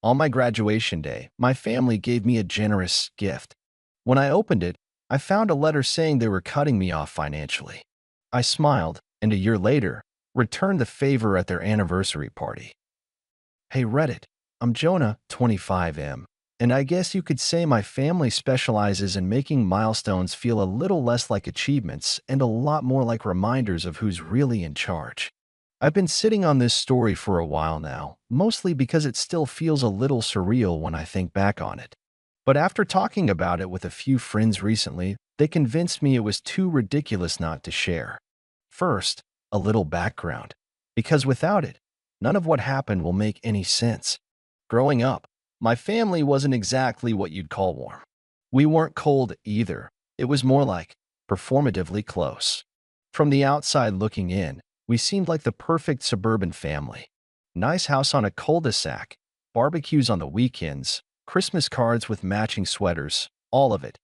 On my graduation day, my family gave me a generous gift. When I opened it, I found a letter saying they were cutting me off financially. I smiled, and a year later, returned the favor at their anniversary party. Hey Reddit, I'm Jonah, 25M, and I guess you could say my family specializes in making milestones feel a little less like achievements and a lot more like reminders of who's really in charge. I've been sitting on this story for a while now, mostly because it still feels a little surreal when I think back on it. But after talking about it with a few friends recently, they convinced me it was too ridiculous not to share. First, a little background, because without it, none of what happened will make any sense. Growing up, my family wasn't exactly what you'd call warm. We weren't cold either. It was more like performatively close. From the outside looking in, we seemed like the perfect suburban family. Nice house on a cul-de-sac, barbecues on the weekends, Christmas cards with matching sweaters, all of it.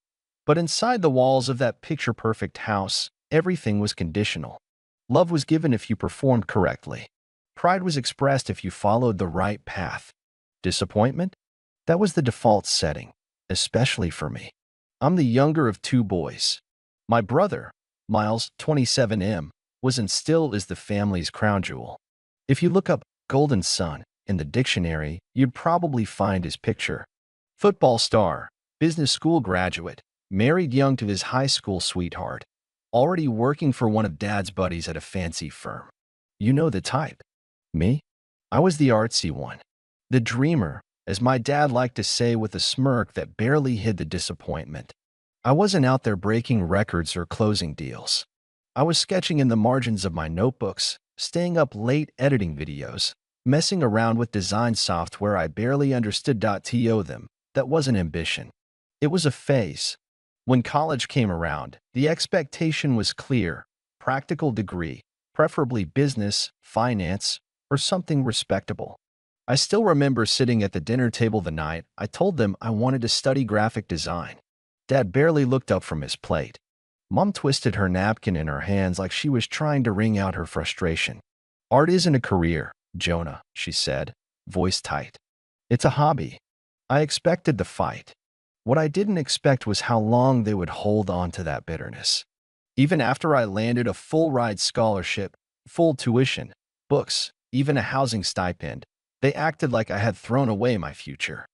But inside the walls of that picture-perfect house, everything was conditional. Love was given if you performed correctly. Pride was expressed if you followed the right path. Disappointment? That was the default setting, especially for me. I'm the younger of two boys. My brother, Miles, 27M, was and still is the family's crown jewel. If you look up Golden Son in the dictionary, you'd probably find his picture. Football star, business school graduate, married young to his high school sweetheart, already working for one of Dad's buddies at a fancy firm. You know the type. Me? I was the artsy one. The dreamer, as my dad liked to say with a smirk that barely hid the disappointment. I wasn't out there breaking records or closing deals. I was sketching in the margins of my notebooks, staying up late editing videos, messing around with design software I barely understood. To them, that wasn't ambition. It was a phase. When college came around, the expectation was clear: practical degree, preferably business, finance, or something respectable. I still remember sitting at the dinner table the night I told them I wanted to study graphic design. Dad barely looked up from his plate. Mom twisted her napkin in her hands like she was trying to wring out her frustration. Art isn't a career, Jonah, she said, voice tight. It's a hobby. I expected the fight. What I didn't expect was how long they would hold on to that bitterness. Even after I landed a full-ride scholarship, full tuition, books, even a housing stipend, they acted like I had thrown away my future.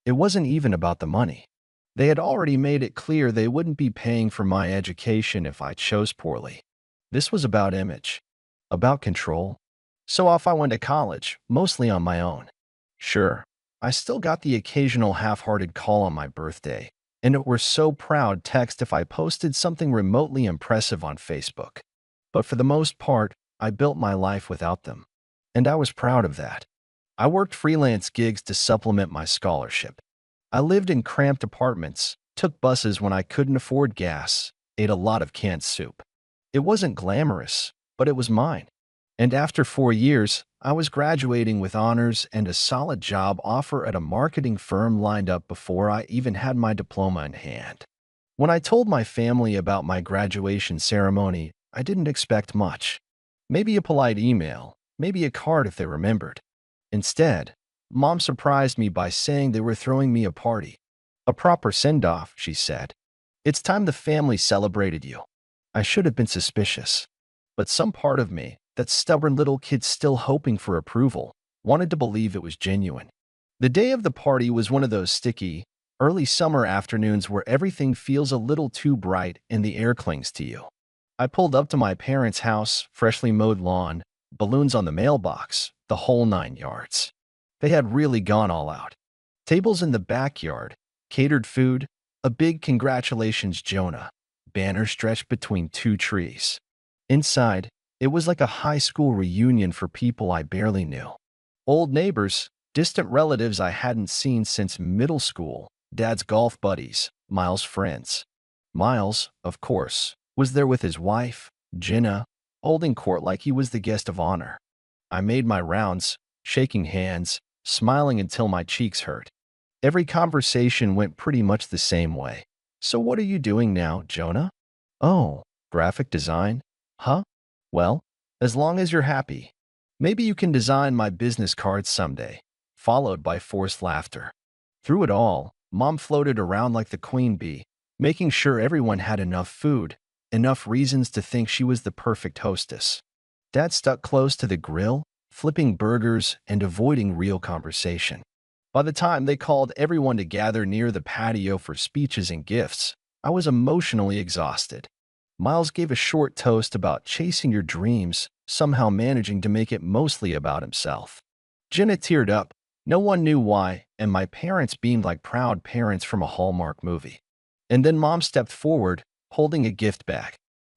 It wasn't even about the money. They had already made it clear they wouldn't be paying for my education if I chose poorly. This was about image, about control. So off I went to college, mostly on my own. Sure, I still got the occasional half-hearted call on my birthday, and it were so proud text if I posted something remotely impressive on Facebook. But for the most part, I built my life without them. And I was proud of that. I worked freelance gigs to supplement my scholarship. I lived in cramped apartments, took buses when I couldn't afford gas, ate a lot of canned soup. It wasn't glamorous, but it was mine. And after 4 years, I was graduating with honors and a solid job offer at a marketing firm lined up before I even had my diploma in hand. When I told my family about my graduation ceremony, I didn't expect much. Maybe a polite email, maybe a card if they remembered. Instead, Mom surprised me by saying they were throwing me a party. A proper send-off, she said. It's time the family celebrated you. I should have been suspicious. But some part of me, that stubborn little kid still hoping for approval, wanted to believe it was genuine. The day of the party was one of those sticky, early summer afternoons where everything feels a little too bright and the air clings to you. I pulled up to my parents' house, freshly mowed lawn, balloons on the mailbox, the whole 9 yards. They had really gone all out. Tables in the backyard, catered food, a big "Congratulations, Jonah" banner stretched between 2 trees. Inside, it was like a high school reunion for people I barely knew. Old neighbors, distant relatives I hadn't seen since middle school, Dad's golf buddies, Miles' friends. Miles, of course, was there with his wife, Jenna, holding court like he was the guest of honor. I made my rounds, shaking hands, smiling until my cheeks hurt. Every conversation went pretty much the same way. So what are you doing now, Jonah? Oh, graphic design? Huh? Well, as long as you're happy. Maybe you can design my business cards someday. followed by forced laughter. Through it all, Mom floated around like the queen bee, making sure everyone had enough food, enough reasons to think she was the perfect hostess. Dad stuck close to the grill, flipping burgers and avoiding real conversation. By the time they called everyone to gather near the patio for speeches and gifts, I was emotionally exhausted. Miles gave a short toast about chasing your dreams, somehow managing to make it mostly about himself. Jenna teared up. No one knew why, and my parents beamed like proud parents from a Hallmark movie. And then Mom stepped forward, holding a gift bag.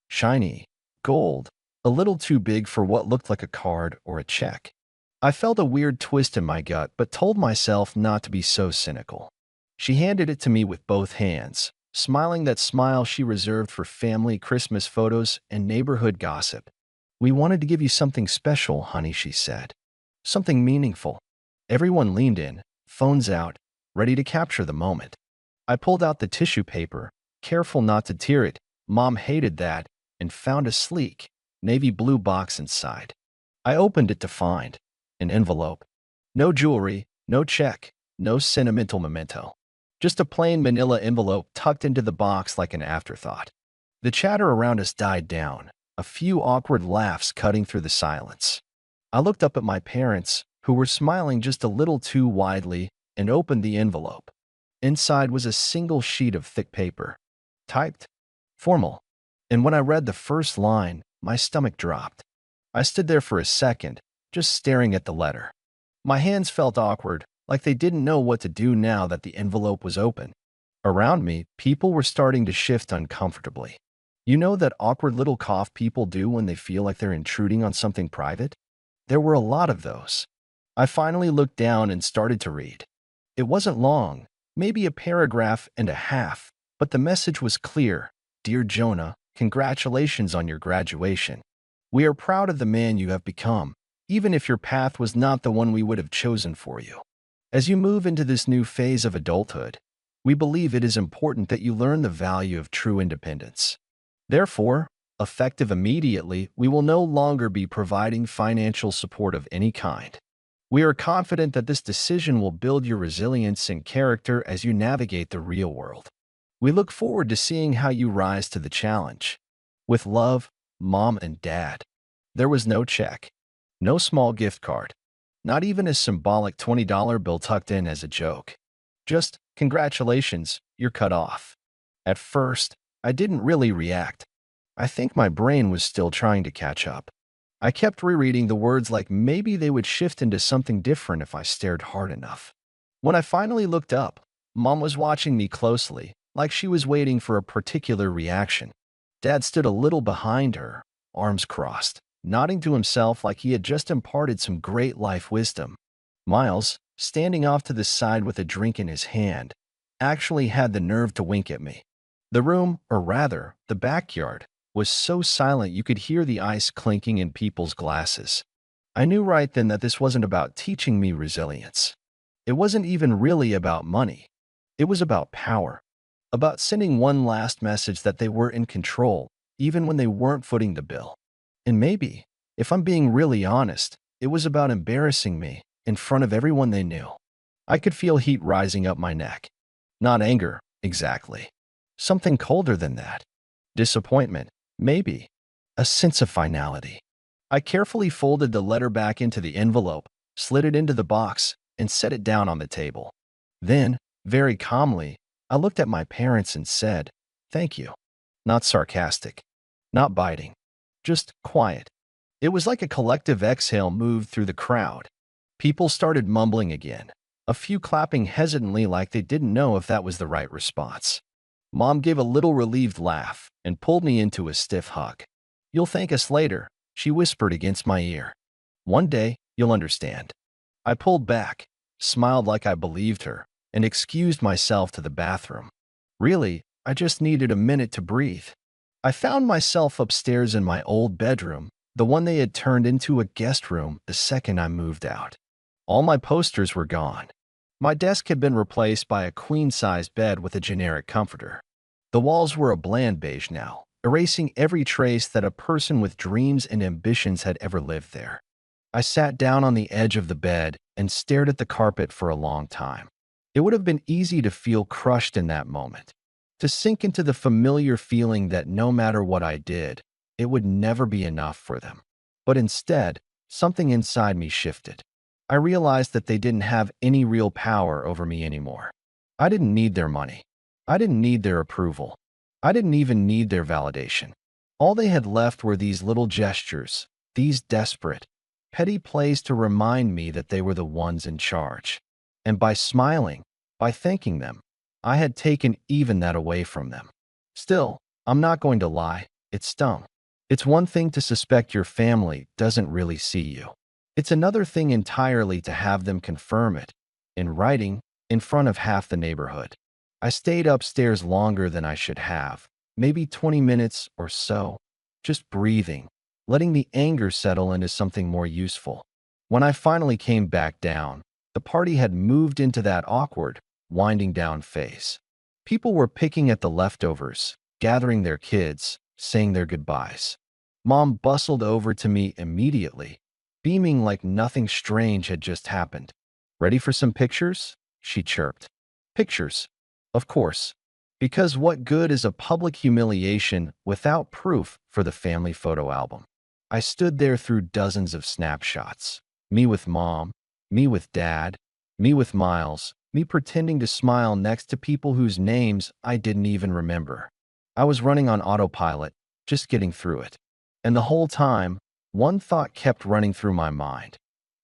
Shiny, gold, a little too big for what looked like a card or a check. I felt a weird twist in my gut, but told myself not to be so cynical. She handed it to me with both hands, smiling that smile she reserved for family Christmas photos and neighborhood gossip. "We wanted to give you something special, honey," she said. "Something meaningful." Everyone leaned in, phones out, ready to capture the moment. I pulled out the tissue paper, careful not to tear it. Mom hated that, and found a sleek, navy blue box inside. I opened it to find an envelope. No jewelry, no check, no sentimental memento. Just a plain manila envelope tucked into the box like an afterthought. The chatter around us died down, a few awkward laughs cutting through the silence. I looked up at my parents, who were smiling just a little too widely, and opened the envelope. Inside was a single sheet of thick paper. Typed, formal. And when I read the first line, my stomach dropped. I stood there for a second, just staring at the letter. My hands felt awkward, like they didn't know what to do now that the envelope was open. Around me, people were starting to shift uncomfortably. You know that awkward little cough people do when they feel like they're intruding on something private? There were a lot of those. I finally looked down and started to read. It wasn't long, maybe a paragraph and a half, but the message was clear. "Dear Jonah, congratulations on your graduation. We are proud of the man you have become, even if your path was not the one we would have chosen for you. As you move into this new phase of adulthood, we believe it is important that you learn the value of true independence. Therefore, effective immediately, we will no longer be providing financial support of any kind. We are confident that this decision will build your resilience and character as you navigate the real world. We look forward to seeing how you rise to the challenge. With love, Mom and Dad." There was no check, no small gift card, not even a symbolic $20 bill tucked in as a joke. Just, "Congratulations, you're cut off." At first, I didn't really react. I think my brain was still trying to catch up. I kept rereading the words like maybe they would shift into something different if I stared hard enough. When I finally looked up, Mom was watching me closely, like she was waiting for a particular reaction. Dad stood a little behind her, arms crossed, nodding to himself like he had just imparted some great life wisdom. Miles, standing off to the side with a drink in his hand, actually had the nerve to wink at me. The room, or rather, the backyard, was so silent you could hear the ice clinking in people's glasses. I knew right then that this wasn't about teaching me resilience. It wasn't even really about money. It was about power. About sending one last message that they were in control, even when they weren't footing the bill. And maybe, if I'm being really honest, it was about embarrassing me in front of everyone they knew. I could feel heat rising up my neck. Not anger, exactly. Something colder than that. Disappointment, maybe. A sense of finality. I carefully folded the letter back into the envelope, slid it into the box, and set it down on the table. Then, very calmly, I looked at my parents and said, "Thank you." Not sarcastic, not biting, just quiet. It was like a collective exhale moved through the crowd. People started mumbling again, a few clapping hesitantly like they didn't know if that was the right response. Mom gave a little relieved laugh and pulled me into a stiff hug. "You'll thank us later," she whispered against my ear. "One day, you'll understand." I pulled back, smiled like I believed her, and excused myself to the bathroom. Really, I just needed a minute to breathe. I found myself upstairs in my old bedroom, the one they had turned into a guest room the second I moved out. All my posters were gone. My desk had been replaced by a queen-size bed with a generic comforter. The walls were a bland beige now, erasing every trace that a person with dreams and ambitions had ever lived there. I sat down on the edge of the bed and stared at the carpet for a long time. It would have been easy to feel crushed in that moment, to sink into the familiar feeling that no matter what I did, it would never be enough for them. But instead, something inside me shifted. I realized that they didn't have any real power over me anymore. I didn't need their money. I didn't need their approval. I didn't even need their validation. All they had left were these little gestures, these desperate, petty plays to remind me that they were the ones in charge. And by smiling, by thanking them, I had taken even that away from them. Still, I'm not going to lie, it stung. It's one thing to suspect your family doesn't really see you. It's another thing entirely to have them confirm it, in writing, in front of half the neighborhood. I stayed upstairs longer than I should have, maybe 20 minutes or so, just breathing, letting the anger settle into something more useful. When I finally came back down, the party had moved into that awkward, winding down phase. People were picking at the leftovers, gathering their kids, saying their goodbyes. Mom bustled over to me immediately, beaming like nothing strange had just happened. "Ready for some pictures?" she chirped. Pictures, of course, because what good is a public humiliation without proof for the family photo album? I stood there through dozens of snapshots. Me with Mom, me with Dad, me with Miles, me pretending to smile next to people whose names I didn't even remember. I was running on autopilot, just getting through it. And the whole time, one thought kept running through my mind.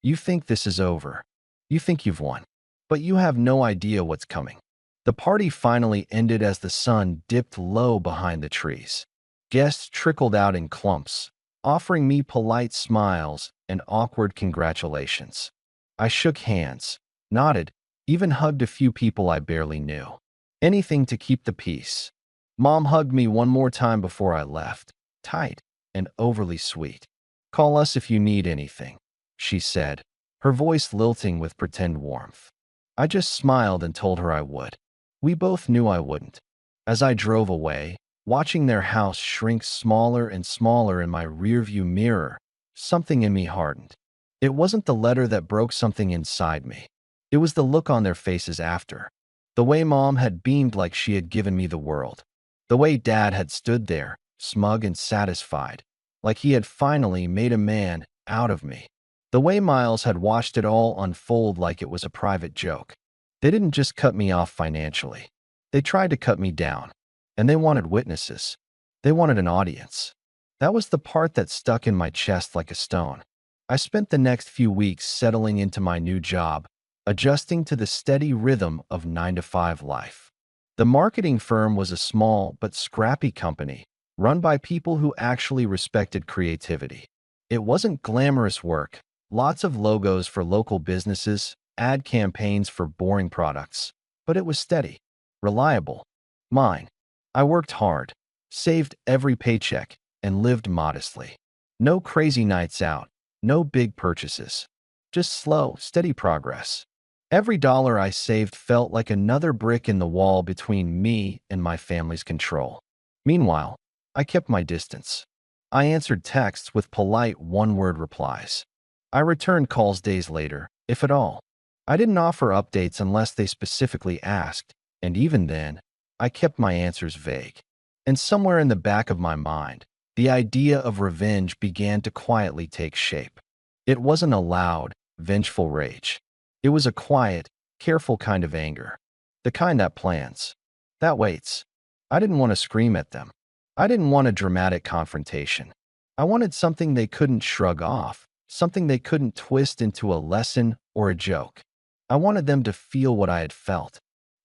You think this is over. You think you've won. But you have no idea what's coming. The party finally ended as the sun dipped low behind the trees. Guests trickled out in clumps, offering me polite smiles and awkward congratulations. I shook hands, nodded, even hugged a few people I barely knew. Anything to keep the peace. Mom hugged me one more time before I left, tight and overly sweet. "Call us if you need anything," she said, her voice lilting with pretend warmth. I just smiled and told her I would. We both knew I wouldn't. As I drove away, watching their house shrink smaller and smaller in my rearview mirror, something in me hardened. It wasn't the letter that broke something inside me. It was the look on their faces after. The way Mom had beamed like she had given me the world. The way Dad had stood there, smug and satisfied, like he had finally made a man out of me. The way Miles had watched it all unfold like it was a private joke. They didn't just cut me off financially. They tried to cut me down. And they wanted witnesses. They wanted an audience. That was the part that stuck in my chest like a stone. I spent the next few weeks settling into my new job, adjusting to the steady rhythm of 9-to-5 life. The marketing firm was a small but scrappy company, run by people who actually respected creativity. It wasn't glamorous work, lots of logos for local businesses, ad campaigns for boring products, but it was steady, reliable, mine. I worked hard, saved every paycheck, and lived modestly. No crazy nights out, no big purchases, just slow, steady progress. Every dollar I saved felt like another brick in the wall between me and my family's control. Meanwhile, I kept my distance. I answered texts with polite one-word replies. I returned calls days later, if at all. I didn't offer updates unless they specifically asked, and even then, I kept my answers vague. And somewhere in the back of my mind, the idea of revenge began to quietly take shape. It wasn't a loud, vengeful rage. It was a quiet, careful kind of anger. The kind that plans, that waits. I didn't want to scream at them. I didn't want a dramatic confrontation. I wanted something they couldn't shrug off, something they couldn't twist into a lesson or a joke. I wanted them to feel what I had felt.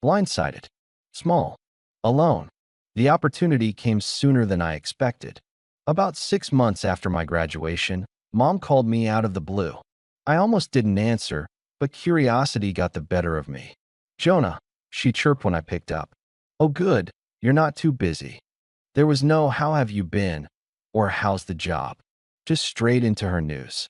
Blindsided. Small. Alone. The opportunity came sooner than I expected. About 6 months after my graduation, Mom called me out of the blue. I almost didn't answer, but curiosity got the better of me. "Jonah," she chirped when I picked up. "Oh good, you're not too busy." There was no "how have you been?" or "how's the job?" Just straight into her news.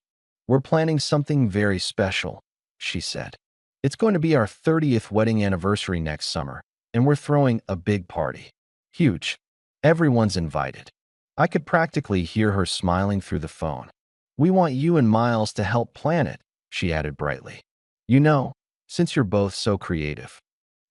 "We're planning something very special," she said. "It's going to be our 30th wedding anniversary next summer, and we're throwing a big party. Huge. Everyone's invited." I could practically hear her smiling through the phone. "We want you and Miles to help plan it," she added brightly. You know, since you're both so creative.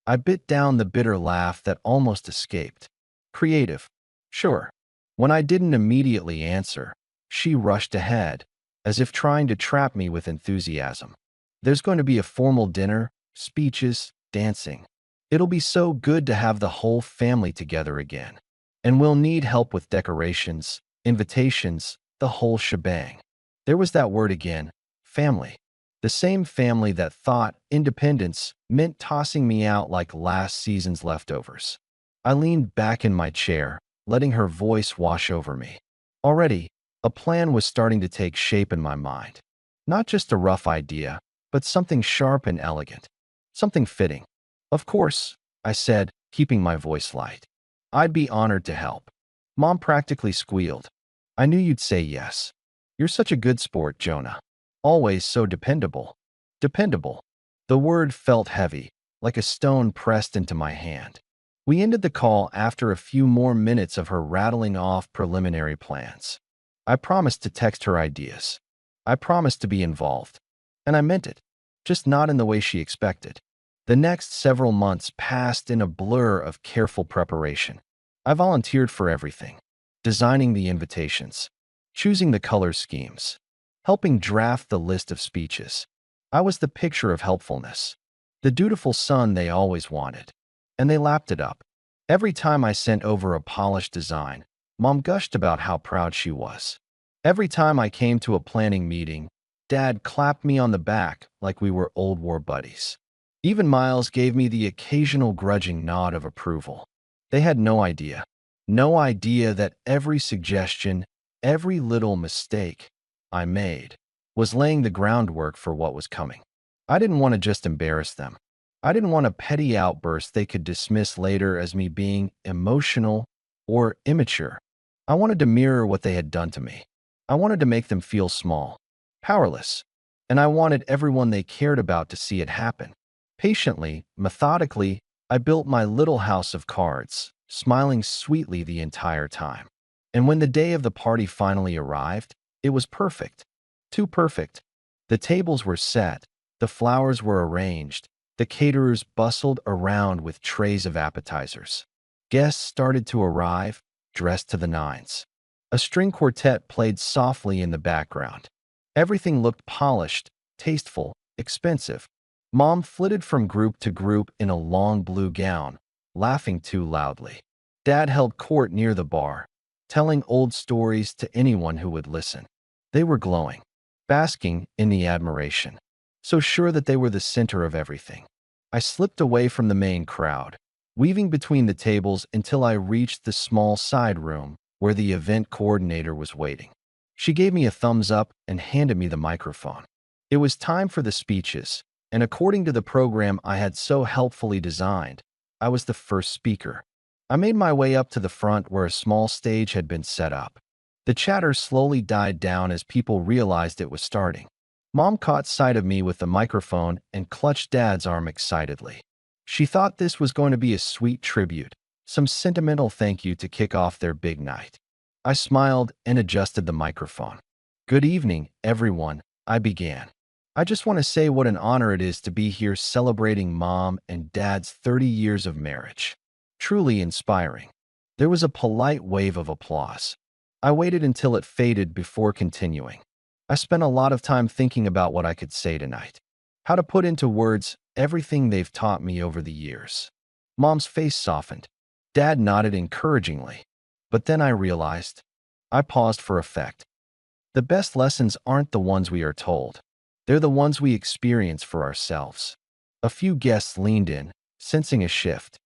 I bit down the bitter laugh that almost escaped. Creative. Sure. When I didn't immediately answer, she rushed ahead, as if trying to trap me with enthusiasm. There's going to be a formal dinner, speeches, dancing. It'll be so good to have the whole family together again. And we'll need help with decorations, invitations, the whole shebang. There was that word again, family. The same family that thought independence meant tossing me out like last season's leftovers. I leaned back in my chair, letting her voice wash over me. Already, a plan was starting to take shape in my mind. Not just a rough idea, but something sharp and elegant. Something fitting. Of course, I said, keeping my voice light. I'd be honored to help. Mom practically squealed. I knew you'd say yes. You're such a good sport, Jonah. Always so dependable. Dependable. The word felt heavy, like a stone pressed into my hand. We ended the call after a few more minutes of her rattling off preliminary plans. I promised to text her ideas. I promised to be involved. And I meant it, just not in the way she expected. The next several months passed in a blur of careful preparation. I volunteered for everything. Designing the invitations, choosing the color schemes, helping draft the list of speeches. I was the picture of helpfulness, the dutiful son they always wanted. And they lapped it up. Every time I sent over a polished design, Mom gushed about how proud she was. Every time I came to a planning meeting, Dad clapped me on the back like we were old war buddies. Even Miles gave me the occasional grudging nod of approval. They had no idea. No idea that every suggestion, every little mistake I made was laying the groundwork for what was coming. I didn't want to just embarrass them. I didn't want a petty outburst they could dismiss later as me being emotional or immature. I wanted to mirror what they had done to me. I wanted to make them feel small, powerless, and I wanted everyone they cared about to see it happen. Patiently, methodically, I built my little house of cards, smiling sweetly the entire time. And when the day of the party finally arrived, it was perfect. Too perfect. The tables were set, the flowers were arranged, the caterers bustled around with trays of appetizers. Guests started to arrive, dressed to the nines. A string quartet played softly in the background. Everything looked polished, tasteful, expensive. Mom flitted from group to group in a long blue gown, laughing too loudly. Dad held court near the bar, telling old stories to anyone who would listen. They were glowing, basking in the admiration, so sure that they were the center of everything. I slipped away from the main crowd, weaving between the tables until I reached the small side room where the event coordinator was waiting. She gave me a thumbs up and handed me the microphone. It was time for the speeches, and according to the program I had so helpfully designed, I was the first speaker. I made my way up to the front where a small stage had been set up. The chatter slowly died down as people realized it was starting. Mom caught sight of me with the microphone and clutched Dad's arm excitedly. She thought this was going to be a sweet tribute, some sentimental thank you to kick off their big night. I smiled and adjusted the microphone. Good evening, everyone, I began. I just want to say what an honor it is to be here celebrating Mom and Dad's 30 years of marriage. Truly inspiring. There was a polite wave of applause. I waited until it faded before continuing. I spent a lot of time thinking about what I could say tonight. How to put into words everything they've taught me over the years. Mom's face softened. Dad nodded encouragingly. But then I realized. I paused for effect. The best lessons aren't the ones we are told. They're the ones we experience for ourselves. A few guests leaned in, sensing a shift.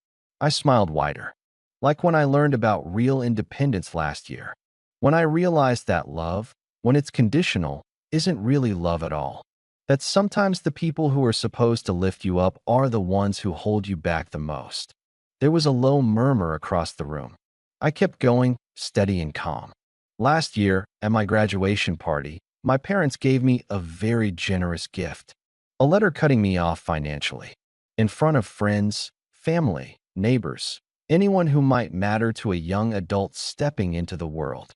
I smiled wider. Like when I learned about real independence last year. When I realized that love, when it's conditional, isn't really love at all. That sometimes the people who are supposed to lift you up are the ones who hold you back the most. There was a low murmur across the room. I kept going, steady and calm. Last year, at my graduation party, my parents gave me a very generous gift. A letter cutting me off financially. In front of friends, family, neighbors, anyone who might matter to a young adult stepping into the world.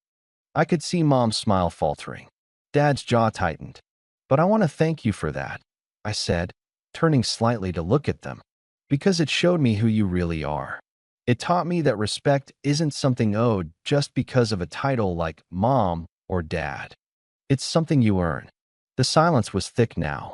I could see Mom's smile faltering. Dad's jaw tightened. But I want to thank you for that, I said, turning slightly to look at them, because it showed me who you really are. It taught me that respect isn't something owed just because of a title like mom or dad. It's something you earn. The silence was thick now.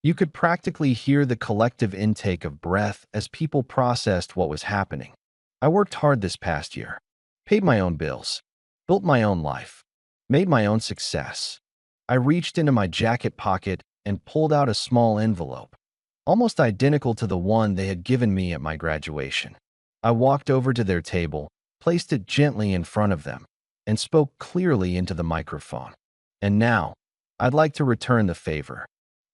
You could practically hear the collective intake of breath as people processed what was happening. I worked hard this past year, paid my own bills, built my own life, made my own success. I reached into my jacket pocket and pulled out a small envelope, almost identical to the one they had given me at my graduation. I walked over to their table, placed it gently in front of them, and spoke clearly into the microphone. And now, I'd like to return the favor.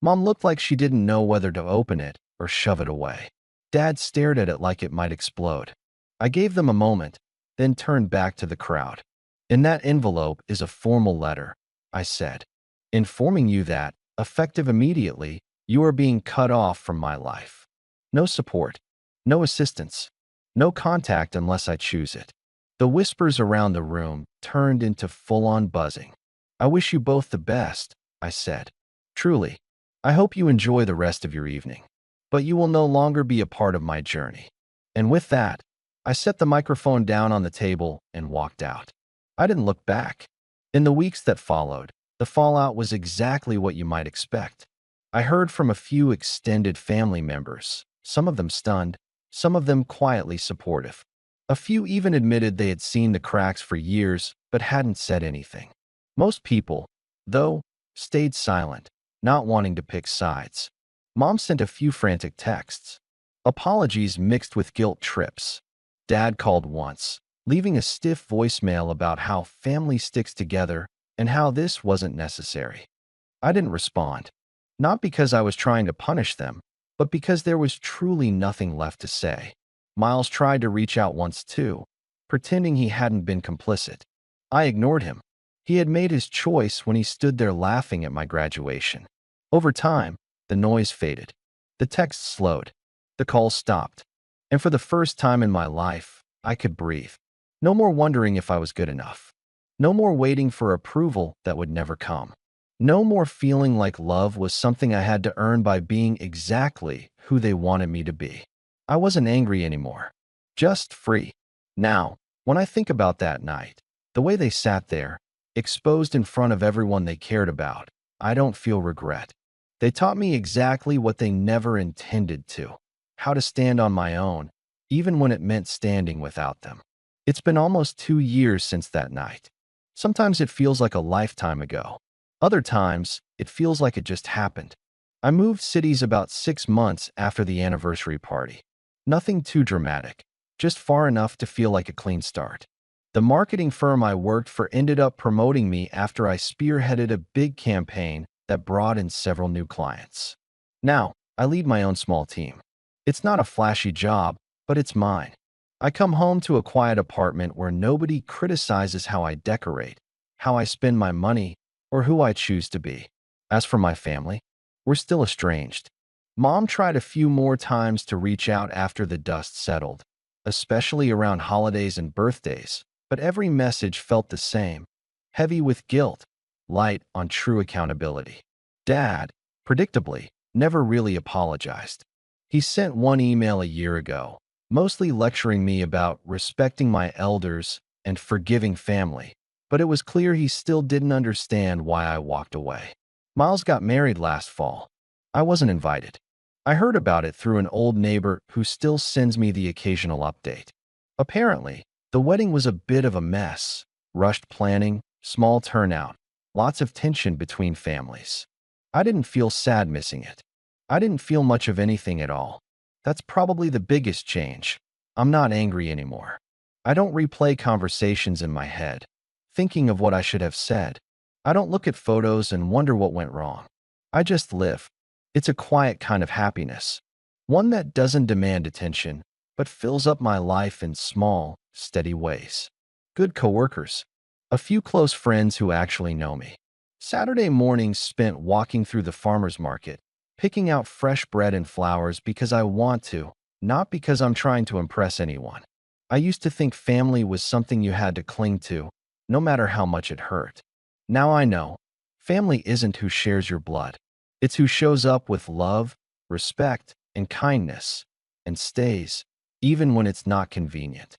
Mom looked like she didn't know whether to open it or shove it away. Dad stared at it like it might explode. I gave them a moment, then turned back to the crowd. In that envelope is a formal letter, I said, informing you that, effective immediately, you are being cut off from my life. No support, no assistance, no contact unless I choose it. The whispers around the room turned into full-on buzzing. I wish you both the best, I said. Truly, I hope you enjoy the rest of your evening. But you will no longer be a part of my journey. And with that, I set the microphone down on the table and walked out. I didn't look back. In the weeks that followed, the fallout was exactly what you might expect. I heard from a few extended family members, some of them stunned, some of them quietly supportive. A few even admitted they had seen the cracks for years but hadn't said anything. Most people, though, stayed silent, not wanting to pick sides. Mom sent a few frantic texts, apologies mixed with guilt trips. Dad called once, leaving a stiff voicemail about how family sticks together and how this wasn't necessary. I didn't respond, not because I was trying to punish them, but because there was truly nothing left to say. Miles tried to reach out once too, pretending he hadn't been complicit. I ignored him. He had made his choice when he stood there laughing at my graduation. Over time, the noise faded. The texts slowed. The calls stopped. And for the first time in my life, I could breathe. No more wondering if I was good enough. No more waiting for approval that would never come. No more feeling like love was something I had to earn by being exactly who they wanted me to be. I wasn't angry anymore, just free. Now, when I think about that night, the way they sat there, exposed in front of everyone they cared about, I don't feel regret. They taught me exactly what they never intended to, how to stand on my own, even when it meant standing without them. It's been almost 2 years since that night. Sometimes it feels like a lifetime ago. Other times, it feels like it just happened. I moved cities about 6 months after the anniversary party. Nothing too dramatic, just far enough to feel like a clean start. The marketing firm I worked for ended up promoting me after I spearheaded a big campaign that brought in several new clients. Now, I lead my own small team. It's not a flashy job, but it's mine. I come home to a quiet apartment where nobody criticizes how I decorate, how I spend my money, or who I choose to be. As for my family, we're still estranged. Mom tried a few more times to reach out after the dust settled, especially around holidays and birthdays, but every message felt the same, heavy with guilt, light on true accountability. Dad, predictably, never really apologized. He sent one email a year ago, mostly lecturing me about respecting my elders and forgiving family, but it was clear he still didn't understand why I walked away. Miles got married last fall. I wasn't invited. I heard about it through an old neighbor who still sends me the occasional update. Apparently, the wedding was a bit of a mess. Rushed planning, small turnout, lots of tension between families. I didn't feel sad missing it. I didn't feel much of anything at all. That's probably the biggest change. I'm not angry anymore. I don't replay conversations in my head, thinking of what I should have said. I don't look at photos and wonder what went wrong. I just live. It's a quiet kind of happiness, one that doesn't demand attention, but fills up my life in small, steady ways. Good coworkers. A few close friends who actually know me. Saturday mornings spent walking through the farmer's market, picking out fresh bread and flowers because I want to, not because I'm trying to impress anyone. I used to think family was something you had to cling to, no matter how much it hurt. Now I know, family isn't who shares your blood. It's who shows up with love, respect, and kindness, and stays, even when it's not convenient.